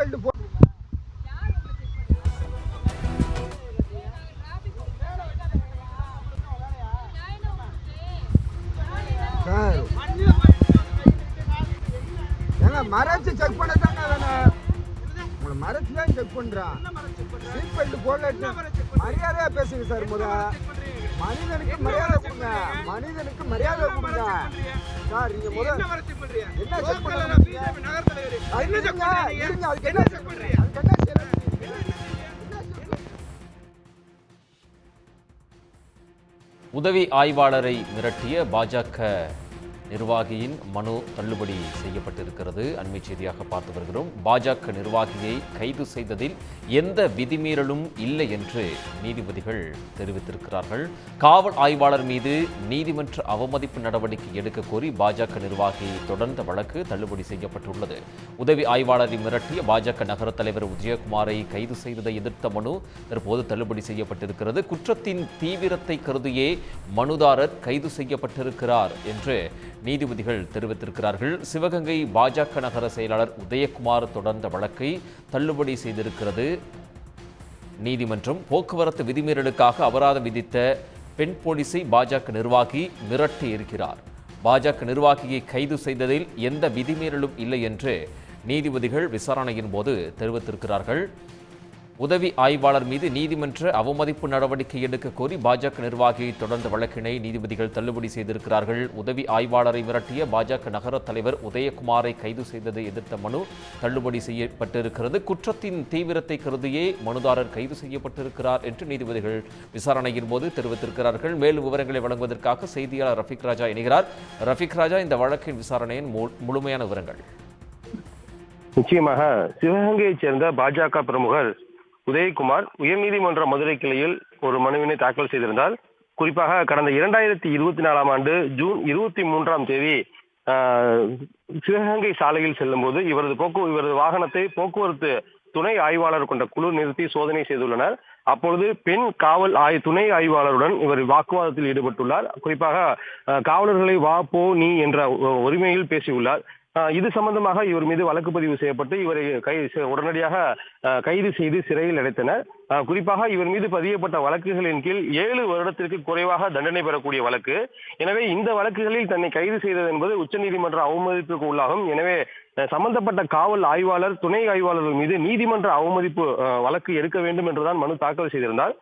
Belt போ sir. ஏங்க மறைச்சு செக் பண்ண தானே வேணும். உங்களை மறைச்சு தான் செக் பண்றான். சீட் பெல்ட் போடல மரியாதையா பேசுங்க சார். மனிதனுக்கு மரியாதை கொடுங்க. மனிதனுக்கு மரியாதை கொடுங்க சார். நீங்க முதல்ல என்ன செக் பண்றீங்க? அதுக்கு என்ன செக் பண்றீங்க? அதுக்கு என்ன செய்யலாம்? உதவி ஆய்வாளரை மிரட்டிய பாஜக நிர்வாகியின் மனு தள்ளுபடி செய்யப்பட்டிருக்கிறது. அண்மை செய்தியாக பார்த்து வருகிறோம். பாஜக நிர்வாகியை கைது செய்ததில் எந்த விதிமீறலும் இல்லை என்று நீதிபதிகள் தெரிவித்திருக்கிறார்கள். காவல் ஆய்வாளர் மீது நீதிமன்ற அவமதிப்பு நடவடிக்கை எடுக்க கோரி பாஜக நிர்வாகியை தொடர்ந்த வழக்கு தள்ளுபடி செய்யப்பட்டுள்ளது. உதவி ஆய்வாளரை மிரட்டிய பாஜக நகர தலைவர் உதயகுமாரை கைது செய்ததை எதிர்த்த மனு தற்போது தள்ளுபடி செய்யப்பட்டிருக்கிறது. குற்றத்தின் தீவிரத்தை கருதியே மனுதாரர் கைது செய்யப்பட்டிருக்கிறார் என்று நீதிபதிகள் தெரிவித்திருக்கிறார்கள். சிவகங்கை பாஜக நகர செயலாளர் உதயகுமார் தொடர்ந்த வழக்கை தள்ளுபடி செய்திருக்கிறது நீதிமன்றம். போக்குவரத்து விதிமீறலுக்காக அபராதம் விதித்த பெண் போலீஸை பாஜக நிர்வாகி மிரட்டி இருக்கிறார். பாஜக நிர்வாகியை கைது செய்ததில் எந்த விதிமீறலும் இல்லை என்று நீதிபதிகள் விசாரணையின் போது தெரிவித்திருக்கிறார்கள். உதவி ஆய்வாளர் மீது நீதிமன்ற அவமதிப்பு நடவடிக்கை எடுக்க கோரி பாஜக நிர்வாகியை தொடர்ந்த வழக்கினை நீதிபதிகள் தள்ளுபடி செய்திருக்கிறார்கள். உதவி ஆய்வாளரை மிரட்டிய பாஜக நகர தலைவர் உதயகுமாரை கைது செய்ததை எதிர்த்த மனு தள்ளுபடி செய்யப்பட்டிருக்கிறது. குற்றத்தின் தீவிரத்தை கருதியே மனுதாரர் கைது செய்யப்பட்டிருக்கிறார் என்று நீதிபதிகள் விசாரணையின் போது தெரிவித்திருக்கிறார்கள். மேலும் விவரங்களை வழங்குவதற்காக செய்தியாளர் ரஃபீக் ராஜா இணைகிறார். ரஃபீக் ராஜா, இந்த வழக்கின் விசாரணையின் முழுமையான விவரங்கள். நிச்சயமாக சிவகங்கையைச் சேர்ந்த பாஜக பிரமுகர் உதயகுமார் உயர்நீதிமன்ற மதுரை கிளையில் ஒரு மனுவினை தாக்கல் செய்திருந்தார். குறிப்பாக கடந்த 2024 ஆண்டு ஜூன் 23 சிவகங்கை சாலையில் செல்லும் போது இவரது வாகனத்தை போக்குவரத்து துணை ஆய்வாளர் கொண்ட குழு நிறுத்தி சோதனை செய்துள்ளனர். அப்பொழுது பெண் காவல் துணை ஆய்வாளருடன் இவர் வாக்குவாதத்தில் ஈடுபட்டுள்ளார். குறிப்பாக காவலர்களை வா போ நீ என்ற உரிமையில் பேசியுள்ளார். இது சம்பந்தமாக இவர் மீது வழக்கு பதிவு செய்யப்பட்டு இவரை உடனடியாக கைது செய்து சிறையில் அடைத்தனர். குறிப்பாக இவர் மீது பதியப்பட்ட வழக்குகளின் கீழ் 7 வருடத்திற்கு குறைவாக தண்டனை பெறக்கூடிய வழக்கு. எனவே இந்த வழக்குகளில் தன்னை கைது செய்தது என்பது உச்சநீதிமன்ற அவமதிப்புக்கு உள்ளாகும். எனவே சம்பந்தப்பட்ட காவல் ஆய்வாளர் துணை ஆய்வாளர்கள் மீது நீதிமன்ற அவமதிப்பு வழக்கு எடுக்க வேண்டும் என்றுதான் மனு தாக்கல் செய்திருந்தார்.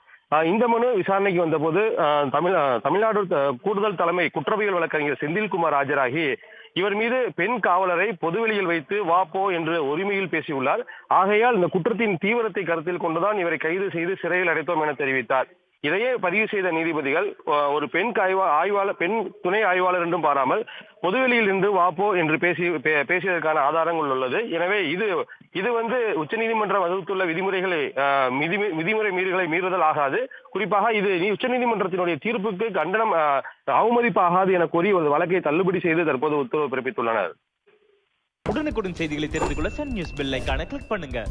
இந்த மனு விசாரணைக்கு வந்தபோது தமிழ்நாடு கூடுதல் தலைமை குற்றவியல் வழக்கறிஞர் செந்தில்குமார் ஆஜராகி இவர் மீது பெண் காவலரை பொதுவெளியில் வைத்து வா போ என்று உரிமையில் பேசியுள்ளார். ஆகையால் இந்த குற்றத்தின் தீவிரத்தை கருத்தில் கொண்டுதான் இவரை கைது செய்து சிறையில் அடைத்தோம் என தெரிவித்தார். இதையே பதிவு செய்த நீதிபதிகள் ஒரு பெண் துணை ஆய்வாளர் என்றும் பாராமல் பொதுவெளியில் இருந்து வாப்போ என்று பேசியதற்கான ஆதாரங்கள் உள்ளது. எனவே இது உச்சநீதிமன்ற வகுத்துள்ள விதிமுறை மீறல்களை மீறுதல் ஆகாது. குறிப்பாக இது உச்சநீதிமன்றத்தினுடைய தீர்ப்புக்கு கண்டனம் அவமதிப்பு ஆகாது என கோரி ஒரு வழக்கை தள்ளுபடி செய்து தற்போது உத்தரவு பிறப்பித்துள்ளனர். உடனுக்குடன் செய்திகளை தெரிந்து கொள்ள சன் நியூஸ் பெல் ஐகானை கிளிக் பண்ணுங்க.